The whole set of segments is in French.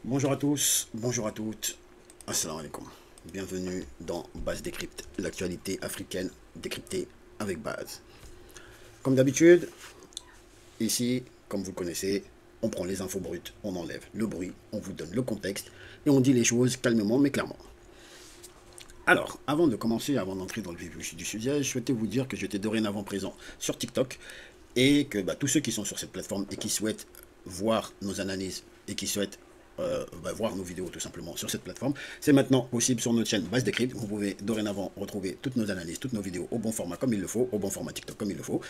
Bonjour à tous, bonjour à toutes, assalamu alaikum. Bienvenue dans Base Décrypte, l'actualité africaine décryptée avec Base. Comme d'habitude, ici, comme vous le connaissez, on prend les infos brutes, on enlève le bruit, on vous donne le contexte et on dit les choses calmement mais clairement. Alors, avant de commencer, avant d'entrer dans le vif du sujet, je souhaitais vous dire que j'étais dorénavant présent sur TikTok et que tous ceux qui sont sur cette plateforme et qui souhaitent voir nos analyses et qui souhaitent voir nos vidéos tout simplement sur cette plateforme, c'est maintenant possible sur notre chaîne Base Décrypte. Vous pouvez dorénavant retrouver toutes nos analyses, toutes nos vidéos au bon format comme il le faut, au bon format TikTok comme il le faut.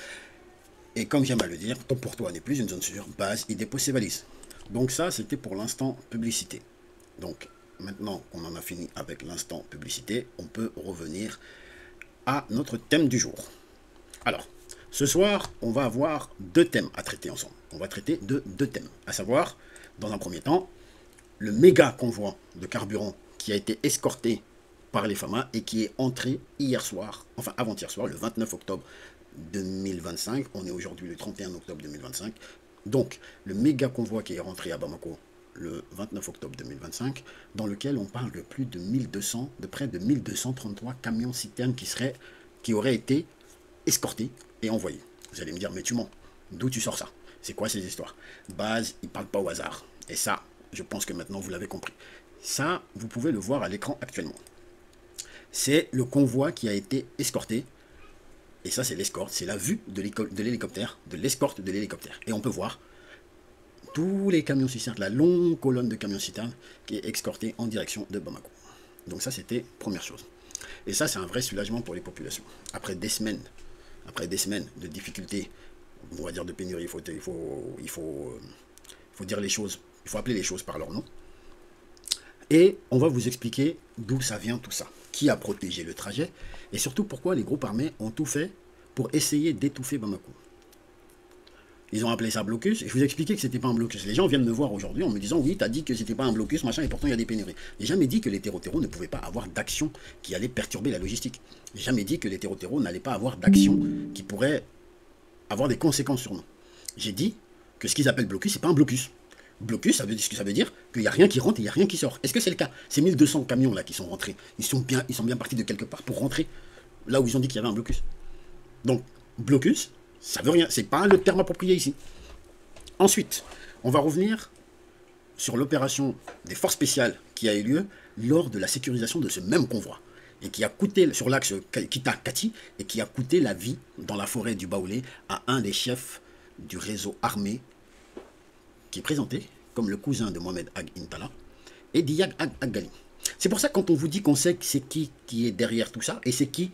Et comme j'aime à le dire, Top pour toi n'est plus une zone sûre, Base, il dépose ses valises. Donc ça, c'était pour l'instant publicité. Donc maintenant qu'on en a fini avec l'instant publicité, on peut revenir à notre thème du jour. Alors, ce soir, on va avoir deux thèmes à traiter ensemble. On va traiter de deux thèmes, à savoir, dans un premier temps, le méga convoi de carburant qui a été escorté par les FAMA et qui est entré hier soir, enfin avant-hier soir, le 29 octobre 2025. On est aujourd'hui le 31 octobre 2025. Donc, le méga convoi qui est rentré à Bamako le 29 octobre 2025, dans lequel on parle de plus de 1200, de près de 1233 camions-citernes qui auraient été escortés et envoyés. Vous allez me dire, mais tu mens, d'où tu sors ça? C'est quoi ces histoires? Base, il ne parle pas au hasard. Et ça, je pense que maintenant vous l'avez compris. Ça, vous pouvez le voir à l'écran actuellement. C'est le convoi qui a été escorté. Et ça, c'est l'escorte. C'est la vue de l'hélicoptère, de l'escorte de l'hélicoptère. Et on peut voir tous les camions citernes, la longue colonne de camions citernes qui est escortée en direction de Bamako. Donc ça, c'était première chose. Et ça, c'est un vrai soulagement pour les populations. Après des semaines de difficultés, on va dire de pénurie, il faut dire les choses, il faut appeler les choses par leur nom. Et on va vous expliquer d'où ça vient tout ça, qui a protégé le trajet, et surtout pourquoi les groupes armés ont tout fait pour essayer d'étouffer Bamako. Ils ont appelé ça blocus, et je vous ai expliqué que c'était pas un blocus. Les gens viennent me voir aujourd'hui en me disant, oui, t'as dit que c'était pas un blocus, machin, et pourtant il y a des pénuries. J'ai jamais dit que les terreaux ne pouvaient pas avoir d'action qui allait perturber la logistique. J'ai jamais dit que les terreaux n'allaient pas avoir d'action qui pourrait avoir des conséquences sur nous. J'ai dit que ce qu'ils appellent blocus, c'est pas un blocus. Blocus, ça veut dire qu'il n'y a rien qui rentre et il n'y a rien qui sort. Est-ce que c'est le cas? Ces 1200 camions là qui sont rentrés, ils sont bien partis de quelque part pour rentrer là où ils ont dit qu'il y avait un blocus. Donc, blocus, ça veut rien. C'est pas le terme approprié ici. Ensuite, on va revenir sur l'opération des forces spéciales qui a eu lieu lors de la sécurisation de ce même convoi et qui a coûté sur l'axe Kita-Kati et qui a coûté la vie dans la forêt du Baoulé à un des chefs du réseau armé qui est présenté comme le cousin de Mohamed Ag Intala et d'Iyad Ag Ghali. C'est pour ça que quand on vous dit qu'on sait que c'est qui est derrière tout ça et c'est qui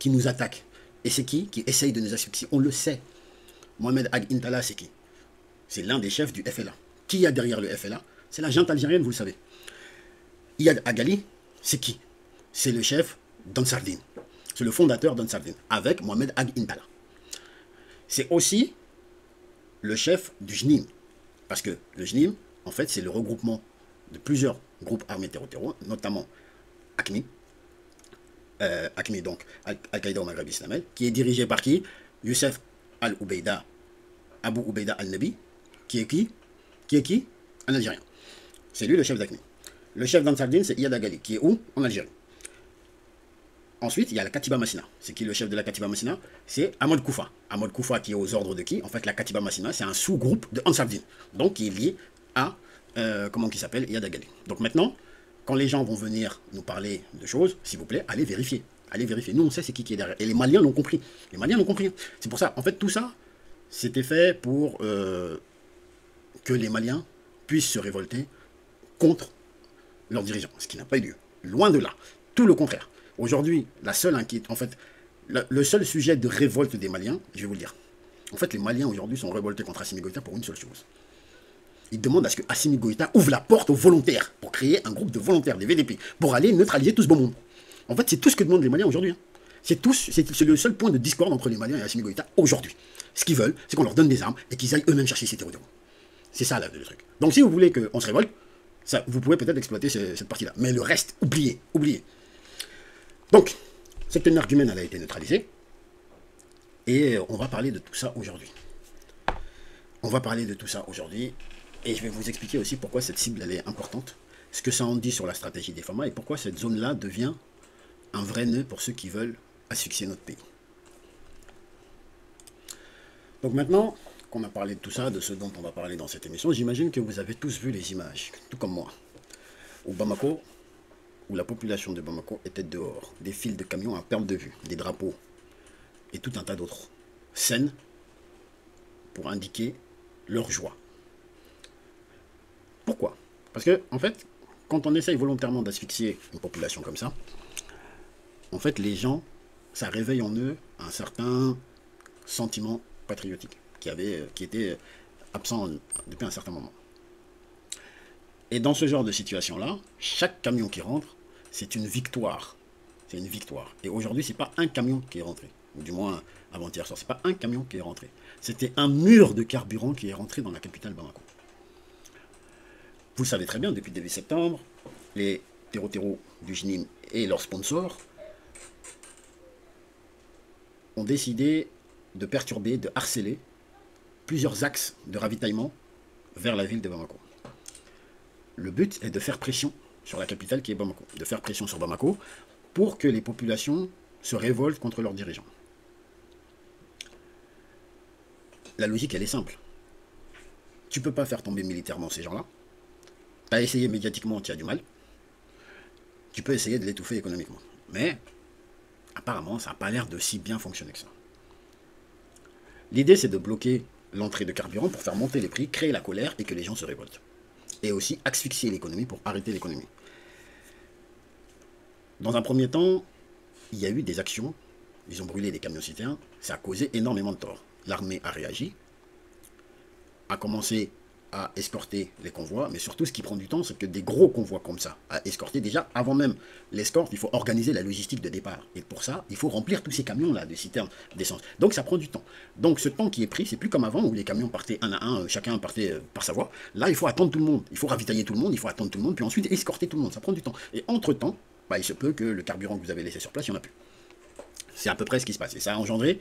nous attaque et c'est qui essaye de nous asphyxier, on le sait. Mohamed Ag Intala, c'est qui? C'est l'un des chefs du FLA. Qui y a derrière le FLA? C'est la junte algérienne, vous le savez. Iyad Ag Ghali, c'est qui? C'est le chef d'Ansardine. C'est le fondateur d'Ansardine, avec Mohamed Ag Intala. C'est aussi le chef du JNIM. Parce que le JNIM, en fait, c'est le regroupement de plusieurs groupes armés terror, notamment AQMI, donc Al-Qaïda au Maghreb islamique, qui est dirigé par qui? Youssef Al-Ubaïda, Abu Ubaïda Al-Nabi, qui est qui? Un Algérien. C'est lui le chef d'AQMI. Le chef d'Ansardine, c'est Iyad Ag Ghali, qui est où? En Algérie. Ensuite, il y a la Katiba Massina. C'est qui le chef de la Katiba Massina? C'est Ahmad Koufa. Ahmad Koufa qui est aux ordres de qui? En fait, la Katiba Massina, c'est un sous-groupe de Ansardine. Donc, qui est lié à, comment il s'appelle? Iyad Ag Ghali. Donc maintenant, quand les gens vont venir nous parler de choses, s'il vous plaît, allez vérifier. Allez vérifier. Nous, on sait c'est qui est derrière. Et les Maliens l'ont compris. Les Maliens l'ont compris. C'est pour ça, en fait, tout ça, c'était fait pour que les Maliens puissent se révolter contre leurs dirigeants. Ce qui n'a pas eu lieu. Loin de là. Tout le contraire. Aujourd'hui, la seule inquiétude, en fait, le seul sujet de révolte des Maliens, je vais vous le dire. En fait, les Maliens aujourd'hui sont révoltés contre Assimi Goïta pour une seule chose. Ils demandent à ce que Assimi Goïta ouvre la porte aux volontaires pour créer un groupe de volontaires, des VDP, pour aller neutraliser tout ce bon monde. En fait, c'est tout ce que demandent les Maliens aujourd'hui. C'est le seul point de discorde entre les Maliens et Assimi Goïta aujourd'hui. Ce qu'ils veulent, c'est qu'on leur donne des armes et qu'ils aillent eux-mêmes chercher ces terroristes. C'est ça le truc. Donc si vous voulez qu'on se révolte, ça, vous pouvez peut-être exploiter cette partie-là. Mais le reste, oubliez. Donc, cette énergumène, elle a été neutralisée. Et on va parler de tout ça aujourd'hui. Et je vais vous expliquer aussi pourquoi cette cible elle est importante, ce que ça en dit sur la stratégie des FAMA et pourquoi cette zone-là devient un vrai nœud pour ceux qui veulent asphyxier notre pays. Donc maintenant qu'on a parlé de tout ça, de ce dont on va parler dans cette émission, j'imagine que vous avez tous vu les images, tout comme moi. Au Bamako, où la population de Bamako était dehors, des files de camions à perte de vue, des drapeaux et tout un tas d'autres scènes pour indiquer leur joie. Pourquoi? Parce que, en fait, quand on essaye volontairement d'asphyxier une population comme ça, en fait, les gens, ça réveille en eux un certain sentiment patriotique qui était absent depuis un certain moment. Et dans ce genre de situation-là, chaque camion qui rentre, c'est une victoire. C'est une victoire. Et aujourd'hui, ce n'est pas un camion qui est rentré. Ou du moins, avant-hier soir, ce n'est pas un camion qui est rentré. C'était un mur de carburant qui est rentré dans la capitale Bamako. Vous le savez très bien, depuis début septembre, les terreaux du JNIM et leurs sponsors ont décidé de perturber, de harceler plusieurs axes de ravitaillement vers la ville de Bamako. Le but est de faire pression sur la capitale qui est Bamako, de faire pression sur Bamako pour que les populations se révoltent contre leurs dirigeants. La logique, elle est simple. Tu ne peux pas faire tomber militairement ces gens-là. Tu as essayé médiatiquement, tu as du mal. Tu peux essayer de l'étouffer économiquement. Mais, apparemment, ça n'a pas l'air de si bien fonctionner que ça. L'idée, c'est de bloquer l'entrée de carburant pour faire monter les prix, créer la colère et que les gens se révoltent. Et aussi asphyxier l'économie pour arrêter l'économie. Dans un premier temps, il y a eu des actions. Ils ont brûlé des camions-citernes. Ça a causé énormément de tort. L'armée a réagi, a commencé à escorter les convois, mais surtout ce qui prend du temps, c'est que des gros convois comme ça, à escorter déjà, avant même l'escorte, il faut organiser la logistique de départ. Et pour ça, il faut remplir tous ces camions-là de citernes d'essence. Donc ça prend du temps. Donc ce temps qui est pris, c'est plus comme avant où les camions partaient un à un, chacun partait par sa voie. Là, il faut attendre tout le monde. Il faut ravitailler tout le monde, il faut attendre tout le monde, puis ensuite escorter tout le monde. Ça prend du temps. Et entre-temps, il se peut que le carburant que vous avez laissé sur place, il n'y en a plus. C'est à peu près ce qui se passe. Et ça a engendré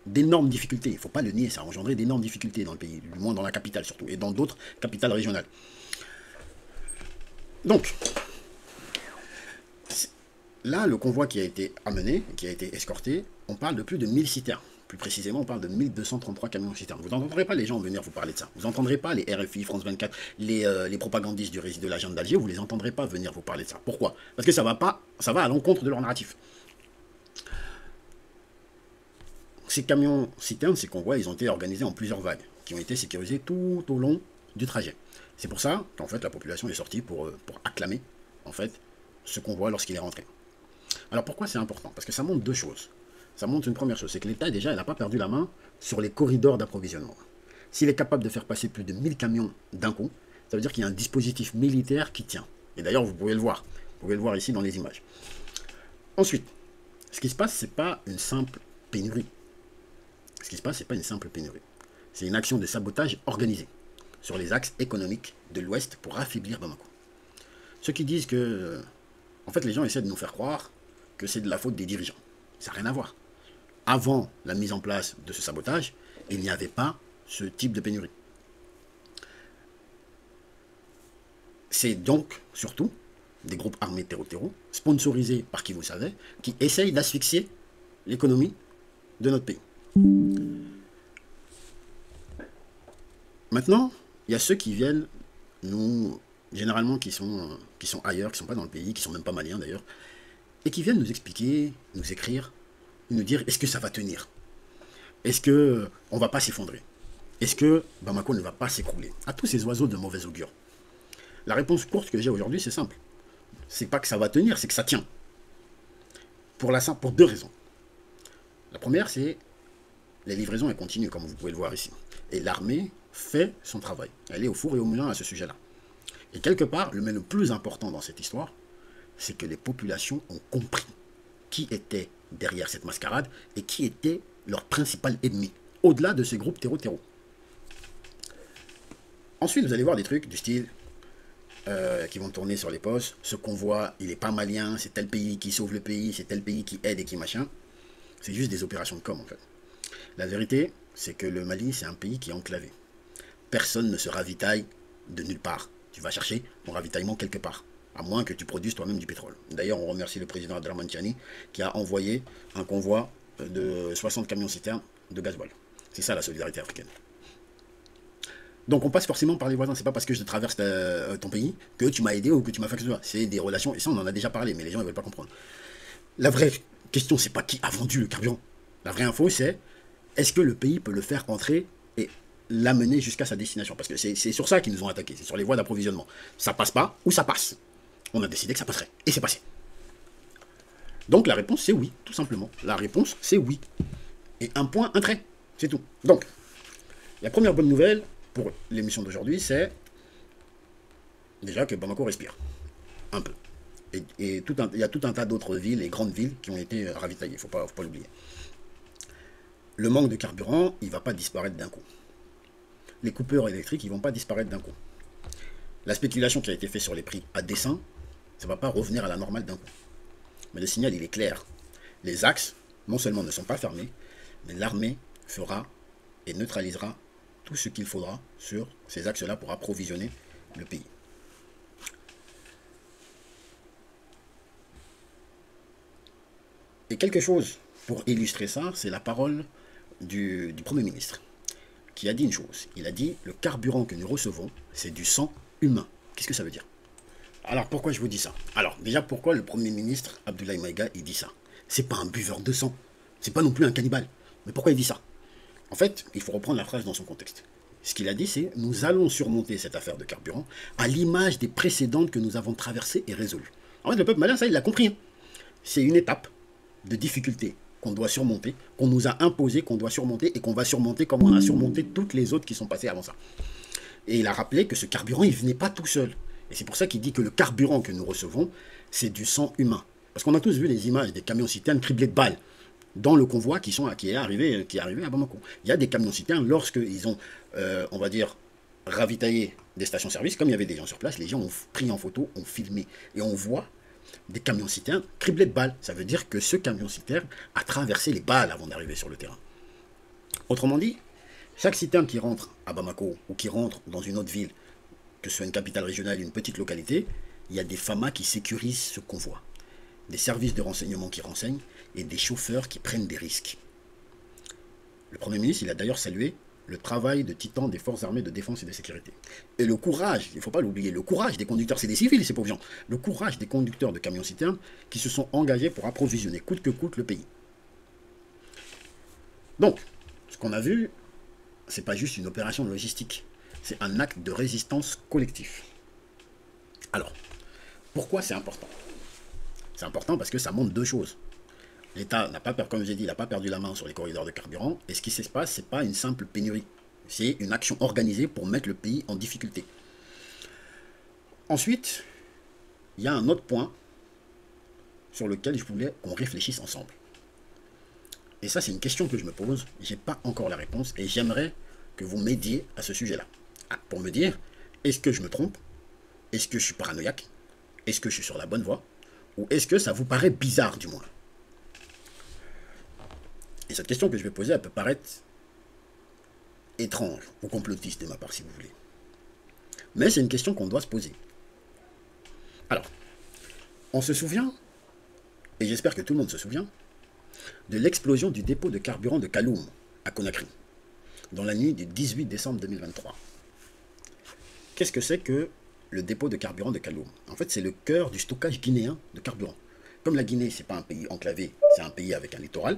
d'énormes difficultés, il ne faut pas le nier, ça a engendré d'énormes difficultés dans le pays, du moins dans la capitale surtout, et dans d'autres capitales régionales. Donc, là, le convoi qui a été amené, qui a été escorté, on parle de plus de 1000 citernes. Plus précisément, on parle de 1233 camions citernes. Vous n'entendrez pas les gens venir vous parler de ça. Vous n'entendrez pas les RFI, France 24, les propagandistes de la junte d'Alger, vous ne les entendrez pas venir vous parler de ça. Pourquoi? Parce que ça va à l'encontre de leur narratif. Ces camions citernes, ces convois, ils ont été organisés en plusieurs vagues, qui ont été sécurisés tout au long du trajet. C'est pour ça qu'en fait la population est sortie pour acclamer en fait ce convoi lorsqu'il est rentré. Alors pourquoi c'est important? Parce que ça montre deux choses. Ça montre une première chose, c'est que l'État déjà, il n'a pas perdu la main sur les corridors d'approvisionnement. S'il est capable de faire passer plus de 1000 camions d'un coup, ça veut dire qu'il y a un dispositif militaire qui tient. Et d'ailleurs, vous pouvez le voir. Vous pouvez le voir ici dans les images. Ensuite, ce qui se passe, ce n'est pas une simple pénurie. Ce qui se passe, ce n'est pas une simple pénurie. C'est une action de sabotage organisée sur les axes économiques de l'Ouest pour affaiblir Bamako. Ceux qui disent que, en fait, les gens essaient de nous faire croire que c'est de la faute des dirigeants. Ça n'a rien à voir. Avant la mise en place de ce sabotage, il n'y avait pas ce type de pénurie. C'est donc, surtout, des groupes armés terreau, sponsorisés par qui vous savez, qui essayent d'asphyxier l'économie de notre pays. Maintenant, il y a ceux qui viennent nous, généralement qui sont ailleurs, qui ne sont pas dans le pays, qui ne sont même pas maliens d'ailleurs, et qui viennent nous expliquer, nous écrire, nous dire est-ce que ça va tenir? Est-ce qu'on ne va pas s'effondrer? Est-ce que Bamako ne va pas s'écrouler? À tous ces oiseaux de mauvais augure. La réponse courte que j'ai aujourd'hui, c'est simple. C'est pas que ça va tenir, c'est que ça tient. Pour deux raisons. La première, c'est les livraisons, elles continuent, comme vous pouvez le voir ici. Et l'armée fait son travail. Elle est au four et au moulin à ce sujet-là. Et quelque part, le plus important dans cette histoire, c'est que les populations ont compris qui était derrière cette mascarade et qui était leur principal ennemi, au-delà de ces groupes terreau. Ensuite, vous allez voir des trucs du style qui vont tourner sur les postes. Ce convoi, il n'est pas malien, c'est tel pays qui sauve le pays, c'est tel pays qui aide et qui machin. C'est juste des opérations de com, en fait. La vérité, c'est que le Mali, c'est un pays qui est enclavé. Personne ne se ravitaille de nulle part. Tu vas chercher ton ravitaillement quelque part, à moins que tu produises toi-même du pétrole. D'ailleurs, on remercie le président Abdelrahmane Tiani qui a envoyé un convoi de 60 camions-citernes de gasoil. C'est ça la solidarité africaine. Donc on passe forcément par les voisins. C'est pas parce que je traverse ton pays que tu m'as aidé ou que tu m'as fait que ce soit. C'est des relations, et ça on en a déjà parlé, mais les gens ne veulent pas comprendre. La vraie question, c'est pas qui a vendu le carburant. La vraie info, c'est est-ce que le pays peut le faire entrer et l'amener jusqu'à sa destination. Parce que c'est sur ça qu'ils nous ont attaqué, c'est sur les voies d'approvisionnement. Ça passe pas ou ça passe. On a décidé que ça passerait. Et c'est passé. Donc la réponse, c'est oui, tout simplement. La réponse, c'est oui. Et un point, un trait. C'est tout. Donc, la première bonne nouvelle pour l'émission d'aujourd'hui, c'est déjà que Bamako respire. Un peu. Et il y a tout un tas d'autres villes et grandes villes qui ont été ravitaillées. Il ne faut pas l'oublier. Le manque de carburant, il ne va pas disparaître d'un coup. Les coupeurs électriques, ils ne vont pas disparaître d'un coup. La spéculation qui a été faite sur les prix à dessein, ça ne va pas revenir à la normale d'un coup. Mais le signal, il est clair. Les axes, non seulement ne sont pas fermés, mais l'armée fera et neutralisera tout ce qu'il faudra sur ces axes-là pour approvisionner le pays. Et quelque chose pour illustrer ça, c'est la parole du Premier ministre, qui a dit une chose. Il a dit, le carburant que nous recevons, c'est du sang humain. Qu'est-ce que ça veut dire? Alors, pourquoi je vous dis ça? Alors, déjà, pourquoi le Premier ministre, Abdoulaye Maïga, il dit ça? C'est pas un buveur de sang. C'est pas non plus un cannibale. Mais pourquoi il dit ça? En fait, il faut reprendre la phrase dans son contexte. Ce qu'il a dit, c'est, nous allons surmonter cette affaire de carburant à l'image des précédentes que nous avons traversées et résolues. En fait, le peuple malien, ça, il l'a compris. Hein. C'est une étape de difficulté qu'on doit surmonter, qu'on nous a imposé, qu'on doit surmonter et qu'on va surmonter comme on a surmonté toutes les autres qui sont passées avant ça. Et il a rappelé que ce carburant, il ne venait pas tout seul. Et c'est pour ça qu'il dit que le carburant que nous recevons, c'est du sang humain. Parce qu'on a tous vu les images des camions-citernes criblés de balles dans le convoi qui est arrivé à Bamako. Il y a des camions-citernes, lorsqu'ils ont, on va dire, ravitaillé des stations-service, comme il y avait des gens sur place, les gens ont pris en photo, ont filmé. Et on voit des camions-citernes criblés de balles. Ça veut dire que ce camion-citerne a traversé les balles avant d'arriver sur le terrain. Autrement dit, chaque citerne qui rentre à Bamako ou qui rentre dans une autre ville, que ce soit une capitale régionale, une petite localité, il y a des FAMA qui sécurisent ce convoi, des services de renseignement qui renseignent et des chauffeurs qui prennent des risques. Le Premier ministre, il a d'ailleurs salué le travail de titan des forces armées de défense et de sécurité. Et le courage, il ne faut pas l'oublier, le courage des conducteurs, c'est des civils, ces pauvres gens, le courage des conducteurs de camions-citernes qui se sont engagés pour approvisionner coûte que coûte le pays. Donc, ce qu'on a vu, c'est pas juste une opération logistique, c'est un acte de résistance collectif. Alors, pourquoi c'est important? C'est important parce que ça montre deux choses. L'État n'a pas, comme j'ai dit, il n'a pas perdu la main sur les corridors de carburant. Et ce qui se passe, ce n'est pas une simple pénurie. C'est une action organisée pour mettre le pays en difficulté. Ensuite, il y a un autre point sur lequel je voulais qu'on réfléchisse ensemble. Et ça, c'est une question que je me pose. Je n'ai pas encore la réponse. Et j'aimerais que vous m'aidiez à ce sujet-là. Pour me dire, est-ce que je me trompe? Est-ce que je suis paranoïaque? Est-ce que je suis sur la bonne voie? Ou est-ce que ça vous paraît bizarre, du moins? Et cette question que je vais poser, elle peut paraître étrange ou complotiste de ma part, si vous voulez. Mais c'est une question qu'on doit se poser. Alors, on se souvient, et j'espère que tout le monde se souvient, de l'explosion du dépôt de carburant de Kaloum, à Conakry, dans la nuit du 18 décembre 2023. Qu'est-ce que c'est que le dépôt de carburant de Kaloum? En fait, c'est le cœur du stockage guinéen de carburant. Comme la Guinée, ce n'est pas un pays enclavé, c'est un pays avec un littoral.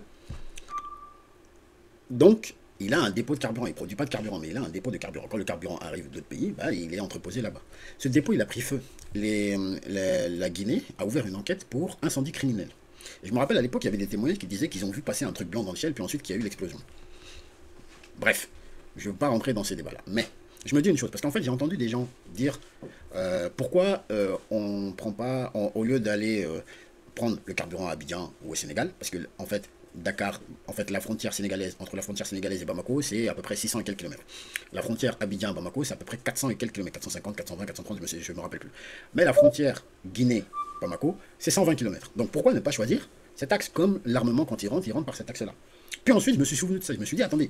Donc, il a un dépôt de carburant. Il ne produit pas de carburant, mais il a un dépôt de carburant. Quand le carburant arrive d'autres pays, bah, il est entreposé là-bas. Ce dépôt, il a pris feu. La Guinée a ouvert une enquête pour incendie criminel. Et je me rappelle, à l'époque, il y avait des témoignages qui disaient qu'ils ont vu passer un truc blanc dans le ciel, puis ensuite qu'il y a eu l'explosion. Bref, je ne veux pas rentrer dans ces débats-là. Mais je me dis une chose, parce qu'en fait, j'ai entendu des gens dire pourquoi on ne prend pas, au lieu d'aller prendre le carburant à Abidjan ou au Sénégal, parce que, en fait, Dakar, en fait, la frontière sénégalaise, entre la frontière sénégalaise et Bamako, c'est à peu près 600 et quelques kilomètres. La frontière Abidjan-Bamako, c'est à peu près 400 et quelques kilomètres, 450, 420, 430, je ne me rappelle plus. Mais la frontière Guinée-Bamako, c'est 120 kilomètres. Donc pourquoi ne pas choisir cet axe? Comme l'armement, quand il rentre par cet axe-là. Puis ensuite, je me suis souvenu de ça. Je me suis dit, attendez,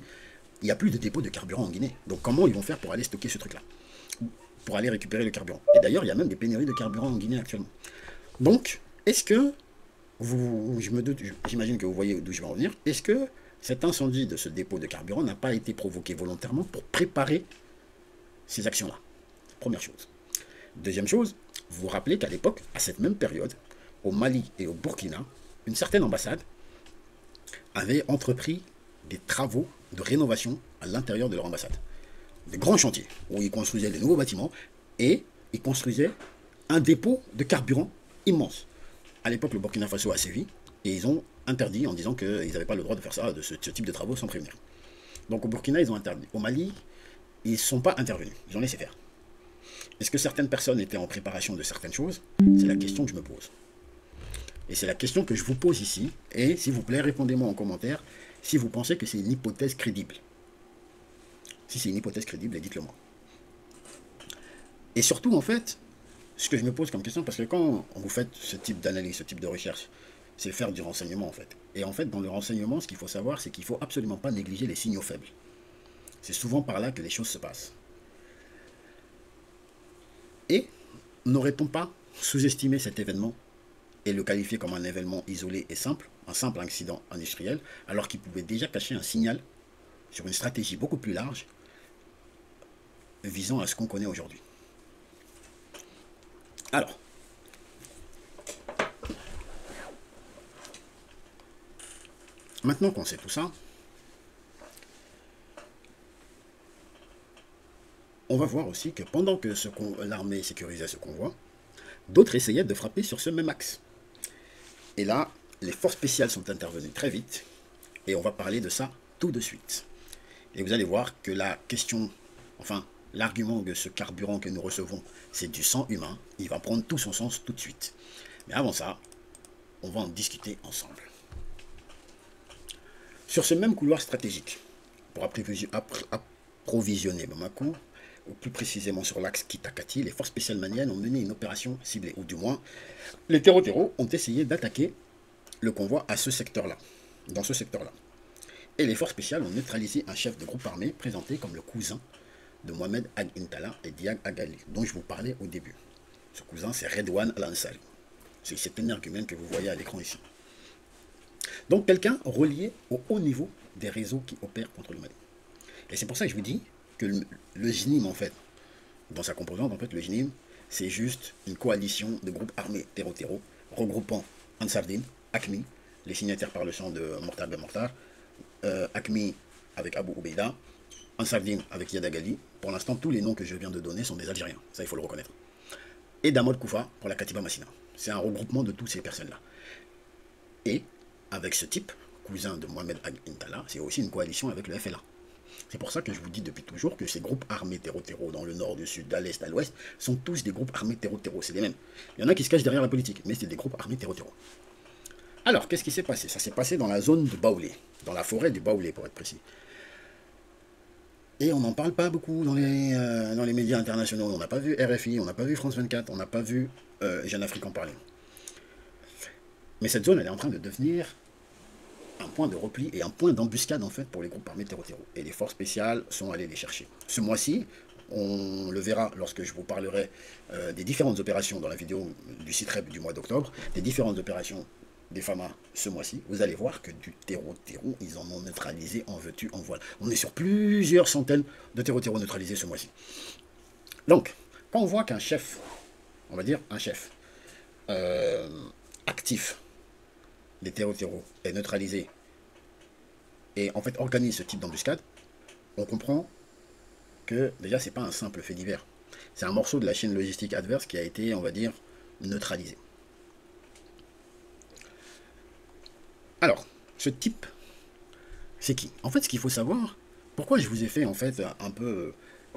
il n'y a plus de dépôt de carburant en Guinée. Donc comment ils vont faire pour aller stocker ce truc-là? pour aller récupérer le carburant. Et d'ailleurs, il y a même des pénuries de carburant en Guinée actuellement. Donc, est-ce que j'imagine que vous voyez d'où je vais en venir, est-ce que cet incendie de ce dépôt de carburant n'a pas été provoqué volontairement pour préparer ces actions-là? Première chose. Deuxième chose, vous vous rappelez qu'à l'époque, à cette même période, au Mali et au Burkina, une certaine ambassade avait entrepris des travaux de rénovation à l'intérieur de leur ambassade. Des grands chantiers où ils construisaient des nouveaux bâtiments et ils construisaient un dépôt de carburant immense. À l'époque, le Burkina Faso a sévi et ils ont interdit en disant qu'ils n'avaient pas le droit de faire ça, de ce type de travaux sans prévenir. Donc au Burkina, ils ont interdit. Au Mali, ils ne sont pas intervenus. Ils ont laissé faire. Est-ce que certaines personnes étaient en préparation de certaines choses? C'est la question que je me pose. Et c'est la question que je vous pose ici. Et s'il vous plaît, répondez-moi en commentaire si vous pensez que c'est une hypothèse crédible. Si c'est une hypothèse crédible, dites-le moi. Et surtout, en fait, ce que je me pose comme question, parce que quand vous faites ce type d'analyse, ce type de recherche, c'est faire du renseignement, en fait. Et en fait, dans le renseignement, ce qu'il faut savoir, c'est qu'il ne faut absolument pas négliger les signaux faibles. C'est souvent par là que les choses se passent. Et n'aurait-on pas sous-estimé cet événement et le qualifier comme un événement isolé et simple, un simple accident industriel, alors qu'il pouvait déjà cacher un signal sur une stratégie beaucoup plus large visant à ce qu'on connaît aujourd'hui? Alors, maintenant qu'on sait tout ça, on va voir aussi que pendant que l'armée sécurisait ce convoi, d'autres essayaient de frapper sur ce même axe. Et là, les forces spéciales sont intervenues très vite, et on va parler de ça tout de suite. Et vous allez voir que la question, enfin, l'argument de ce carburant que nous recevons, c'est du sang humain, il va prendre tout son sens tout de suite. Mais avant ça, on va en discuter ensemble. Sur ce même couloir stratégique, pour approvisionner Bamako, ou plus précisément sur l'axe Kitakati, les forces spéciales maliennes ont mené une opération ciblée, ou du moins, les terreaux ont essayé d'attaquer le convoi à ce secteur-là, dans ce secteur-là. Et les forces spéciales ont neutralisé un chef de groupe armé présenté comme le cousin de Mohamed Ag Intala et Diag Agali, dont je vous parlais au début. Ce cousin, c'est Redouane Al-Ansari. C'est cet énergumène que vous voyez à l'écran ici. Donc quelqu'un relié au haut niveau des réseaux qui opèrent contre le Mali. Et c'est pour ça que je vous dis que le JNIM, en fait, dans sa composante, en fait, le JNIM, c'est juste une coalition de groupes armés terreau regroupant Ansardine, ACMI, les signataires par le sang de Mortar Ben Mortar, ACMI avec Abu Ubaida, Ansardine avec Yadagali. Pour l'instant, tous les noms que je viens de donner sont des Algériens, ça il faut le reconnaître. Et Damod Koufa pour la Katiba Massina. C'est un regroupement de toutes ces personnes-là. Et avec ce type, cousin de Mohamed Ag Intala, c'est aussi une coalition avec le FLA. C'est pour ça que je vous dis depuis toujours que ces groupes armés terreau dans le nord, du sud, à l'est, à l'ouest, sont tous des groupes armés terreau c'est les mêmes. Il y en a qui se cachent derrière la politique, mais c'est des groupes armés terreau. Alors, qu'est-ce qui s'est passé? Ça s'est passé dans la zone de Baoulé, dans la forêt du Baoulé pour être précis. Et on n'en parle pas beaucoup dans les médias internationaux. On n'a pas vu RFI, on n'a pas vu France 24, on n'a pas vu Jeune Afrique en parler. Mais cette zone, elle est en train de devenir un point de repli et un point d'embuscade en fait pour les groupes armés terreau. Et les forces spéciales sont allées les chercher. Ce mois-ci, on le verra lorsque je vous parlerai des différentes opérations dans la vidéo du site web du mois d'octobre, des différentes opérations des FAMA ce mois-ci. Vous allez voir que du terreau, ils en ont neutralisé en veux-tu, en voilà. On est sur plusieurs centaines de terreau neutralisés ce mois-ci. Donc, quand on voit qu'un chef, on va dire un chef actif des terreau est neutralisé et en fait organise ce type d'embuscade, on comprend que déjà c'est pas un simple fait divers. C'est un morceau de la chaîne logistique adverse qui a été, on va dire, neutralisé. Alors, ce type, c'est qui? En fait, ce qu'il faut savoir, pourquoi je vous ai fait en fait un peu,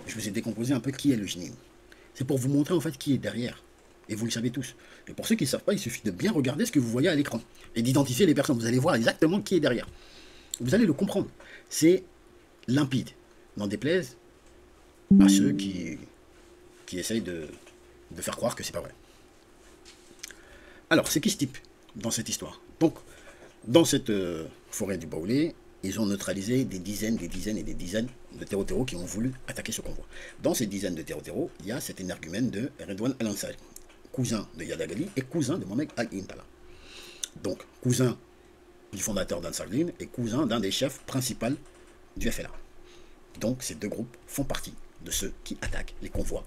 je vous ai décomposé un peu qui est le JNIM. C'est pour vous montrer en fait qui est derrière. Et vous le savez tous. Et pour ceux qui ne savent pas, il suffit de bien regarder ce que vous voyez à l'écran et d'identifier les personnes. Vous allez voir exactement qui est derrière. Vous allez le comprendre. C'est limpide. N'en déplaise à ceux qui essayent de faire croire que c'est pas vrai. Alors, c'est qui ce type dans cette histoire? Donc, dans cette forêt du Baoulé, ils ont neutralisé des dizaines et des dizaines de terreaux qui ont voulu attaquer ce convoi. Dans ces dizaines de terreaux, il y a cet énergumène de Redouane El Ansari, cousin de Yadagali et cousin de Mohamed Al-Intala. Donc, cousin du fondateur d'Ansarline et cousin d'un des chefs principaux du FLA. Donc, ces deux groupes font partie de ceux qui attaquent les convois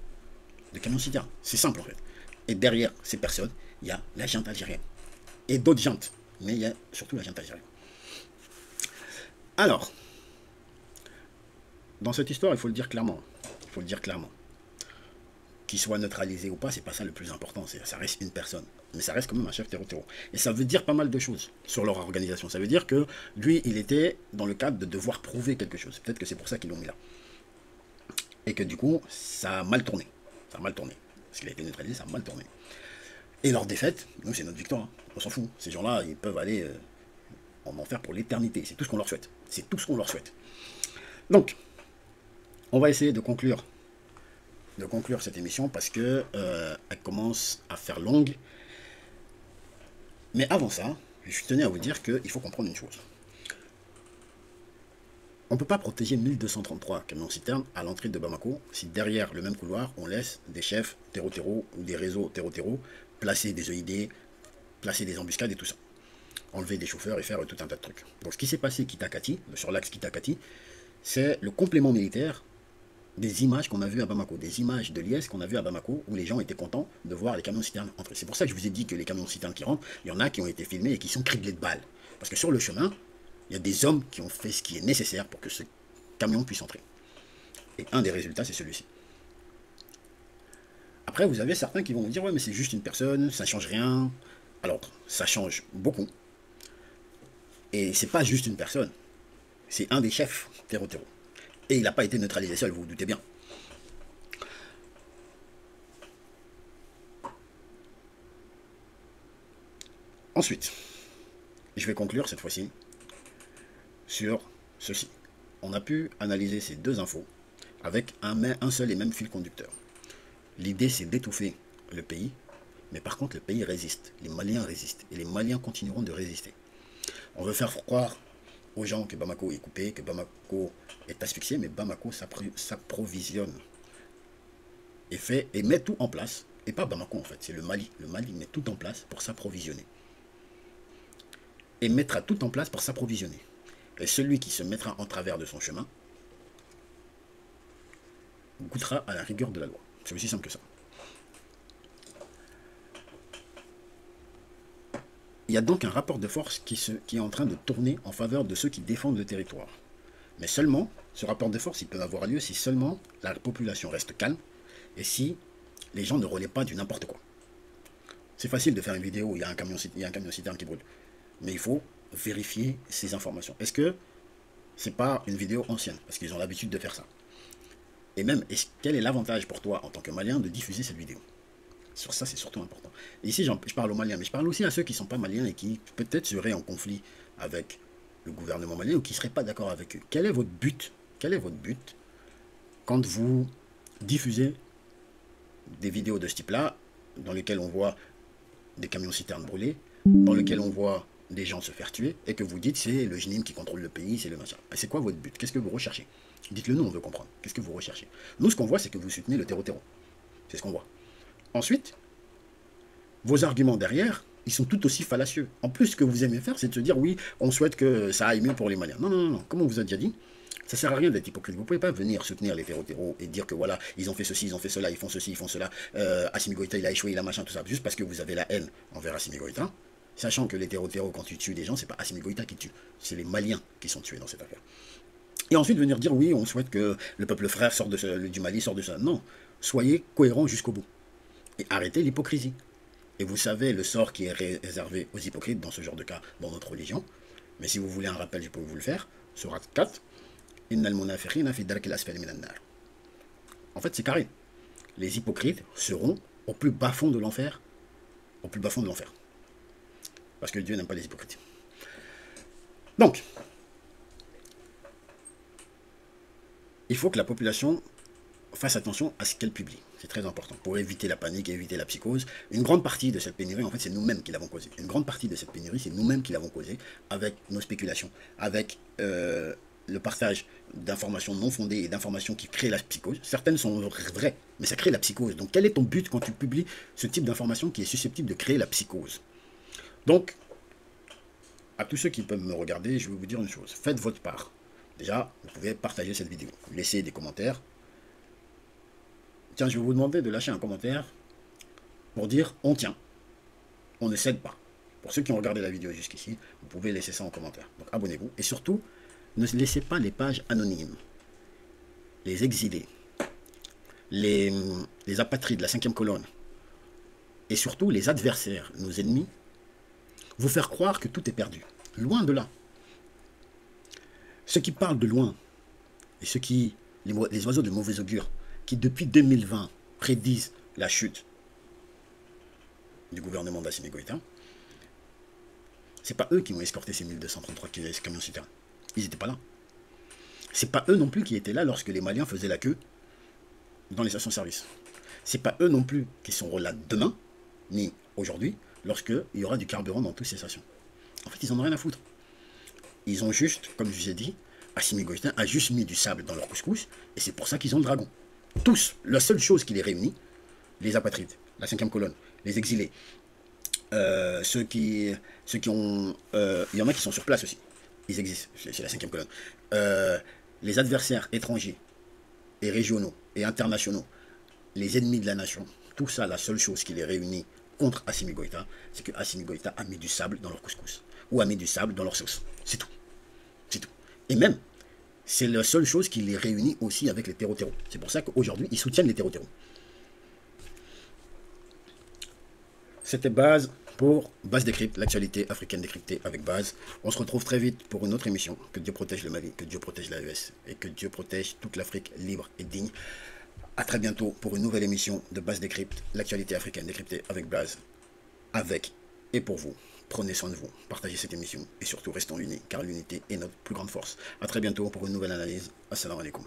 de camions citernes. C'est simple en fait. Et derrière ces personnes, il y a la junte algérienne. Et d'autres juntes. Mais il y a surtout la junte algérienne. Alors, dans cette histoire, il faut le dire clairement. Il faut le dire clairement. Qu'il soit neutralisé ou pas, c'est pas ça le plus important. Ça reste une personne. Mais ça reste quand même un chef terreau. Et ça veut dire pas mal de choses sur leur organisation. Ça veut dire que lui, il était dans le cadre de devoir prouver quelque chose. Peut-être que c'est pour ça qu'ils l'ont mis là. Et que du coup, ça a mal tourné. Ça a mal tourné. Parce qu'il a été neutralisé, ça a mal tourné. Et leur défaite, nous, c'est notre victoire. Hein. On s'en fout. Ces gens-là, ils peuvent aller en enfer pour l'éternité. C'est tout ce qu'on leur souhaite. C'est tout ce qu'on leur souhaite. Donc, on va essayer de conclure cette émission parce que elle commence à faire longue. Mais avant ça, je tenais à vous dire qu'il faut comprendre une chose. On ne peut pas protéger 1233 camions-citernes à l'entrée de Bamako si derrière le même couloir, on laisse des chefs terreau ou des réseaux terreau placer des EID, placer des embuscades et tout ça. Enlever des chauffeurs et faire tout un tas de trucs. Donc ce qui s'est passé Kitakati, sur l'axe Kitakati, c'est le complément militaire des images qu'on a vues à Bamako, des images de liesse qu'on a vues à Bamako où les gens étaient contents de voir les camions-citernes entrer. C'est pour ça que je vous ai dit que les camions-citernes qui rentrent, il y en a qui ont été filmés et qui sont criblés de balles. Parce que sur le chemin, il y a des hommes qui ont fait ce qui est nécessaire pour que ce camion puisse entrer. Et un des résultats, c'est celui-ci. Après, vous avez certains qui vont vous dire, ouais, mais c'est juste une personne, ça ne change rien. Alors, ça change beaucoup. Et c'est pas juste une personne. C'est un des chefs terreau. Et il n'a pas été neutralisé seul, vous vous doutez bien. Ensuite, je vais conclure cette fois-ci sur ceci. On a pu analyser ces deux infos avec un seul et même fil conducteur. L'idée, c'est d'étouffer le pays, mais par contre, le pays résiste. Les Maliens résistent, et les Maliens continueront de résister. On veut faire croire aux gens que Bamako est coupé, que Bamako est asphyxié, mais Bamako s'approvisionne et met tout en place. Et pas Bamako en fait, c'est le Mali. Le Mali met tout en place pour s'approvisionner. Et mettra tout en place pour s'approvisionner. Et celui qui se mettra en travers de son chemin goûtera à la rigueur de la loi. C'est aussi simple que ça. Il y a donc un rapport de force qui est en train de tourner en faveur de ceux qui défendent le territoire. Mais seulement, ce rapport de force, il peut avoir lieu si seulement la population reste calme et si les gens ne relaient pas du n'importe quoi. C'est facile de faire une vidéo où il y a un camion-citerne qui brûle. Mais il faut vérifier ces informations. Est-ce que c'est pas une vidéo ancienne? Parce qu'ils ont l'habitude de faire ça. Et même, quel est l'avantage pour toi en tant que Malien de diffuser cette vidéo? Sur ça, c'est surtout important. Et ici, je parle aux Maliens, mais je parle aussi à ceux qui ne sont pas Maliens et qui peut-être seraient en conflit avec le gouvernement malien ou qui ne seraient pas d'accord avec eux. Quel est votre but? Quel est votre but quand vous diffusez des vidéos de ce type-là, dans lesquelles on voit des camions-citernes brûlés, dans lesquelles on voit des gens se faire tuer, et que vous dites c'est le GNIM qui contrôle le pays, c'est le machin. C'est quoi votre but? Qu'est-ce que vous recherchez? Dites-le nous, on veut comprendre. Qu'est-ce que vous recherchez? Nous, ce qu'on voit, c'est que vous soutenez le terreau. C'est ce qu'on voit. Ensuite, vos arguments derrière, ils sont tout aussi fallacieux. En plus, ce que vous aimez faire, c'est de se dire, oui, on souhaite que ça aille mieux pour les Maliens. Non, non, non, comme on vous a déjà dit, ça sert à rien d'être hypocrite. Vous ne pouvez pas venir soutenir les terreaux et dire que voilà, ils ont fait ceci, ils ont fait cela, ils font ceci, ils font cela. Assimi Goïta, il a échoué, il a machin, tout ça. Juste parce que vous avez la haine envers Assimi Goïta, sachant que les terreaux, quand tu tues des gens, c'est pas Assimi Goïta qui tue, c'est les Maliens qui sont tués dans cette affaire. Et ensuite venir dire, oui, on souhaite que le peuple frère sorte du Mali, sorte de ça. Non, soyez cohérents jusqu'au bout. Et arrêtez l'hypocrisie. Et vous savez le sort qui est réservé aux hypocrites dans ce genre de cas dans notre religion. Mais si vous voulez un rappel, je peux vous le faire. Surat 4. En fait, c'est carré. Les hypocrites seront au plus bas fond de l'enfer. Au plus bas fond de l'enfer. Parce que Dieu n'aime pas les hypocrites. Donc, il faut que la population fasse attention à ce qu'elle publie. C'est très important. Pour éviter la panique et éviter la psychose. Une grande partie de cette pénurie, en fait, c'est nous-mêmes qui l'avons causée. Une grande partie de cette pénurie, c'est nous-mêmes qui l'avons causée avec nos spéculations, avec le partage d'informations non fondées et d'informations qui créent la psychose. Certaines sont vraies, mais ça crée la psychose. Donc, quel est ton but quand tu publies ce type d'information qui est susceptible de créer la psychose? Donc, à tous ceux qui peuvent me regarder, je vais vous dire une chose. Faites votre part. Déjà, vous pouvez partager cette vidéo, laisser des commentaires. Tiens, je vais vous demander de lâcher un commentaire pour dire on tient, on ne cède pas. Pour ceux qui ont regardé la vidéo jusqu'ici, vous pouvez laisser ça en commentaire. Donc abonnez-vous et surtout, ne laissez pas les pages anonymes, les exilés, les apatrides, la 5e colonne, et surtout les adversaires, nos ennemis, vous faire croire que tout est perdu. Loin de là. Ceux qui parlent de loin, et ceux qui, les oiseaux de mauvais augure, qui depuis 2020 prédisent la chute du gouvernement d'Assimi Goïta, c'est pas eux qui ont escorté ces 1233 camions citernes. Ils n'étaient pas là. C'est pas eux non plus qui étaient là lorsque les Maliens faisaient la queue dans les stations-service. C'est pas eux non plus qui seront là demain, ni aujourd'hui, lorsqu'il y aura du carburant dans toutes ces stations. En fait, ils n'en ont rien à foutre. Ils ont juste, comme je vous ai dit, Assimi Goïta a juste mis du sable dans leur couscous, et c'est pour ça qu'ils ont le dragon. Tous, la seule chose qui les réunit, les apatrides, la 5e colonne, les exilés, ceux qui ont... il y en a qui sont sur place aussi. Ils existent, c'est la 5e colonne. Les adversaires étrangers et régionaux et internationaux, les ennemis de la nation, tout ça, la seule chose qui les réunit contre Assimi Goïta, c'est que Assimi Goïta a mis du sable dans leur couscous. Ou a mis du sable dans leur sauce. C'est tout. C'est tout. Et même, c'est la seule chose qui les réunit aussi avec les terreaux-terreaux. C'est pour ça qu'aujourd'hui, ils soutiennent les terreaux-terreaux. C'était Baz pour Baz Décrypte, l'actualité africaine décryptée avec Baz. On se retrouve très vite pour une autre émission. Que Dieu protège le Mali, que Dieu protège l'AES et que Dieu protège toute l'Afrique libre et digne. A très bientôt pour une nouvelle émission de Baz Décrypte, l'actualité africaine décryptée avec Baz. Avec et pour vous. Prenez soin de vous, partagez cette émission et surtout restons unis car l'unité est notre plus grande force. A très bientôt pour une nouvelle analyse. Assalamu alaikum.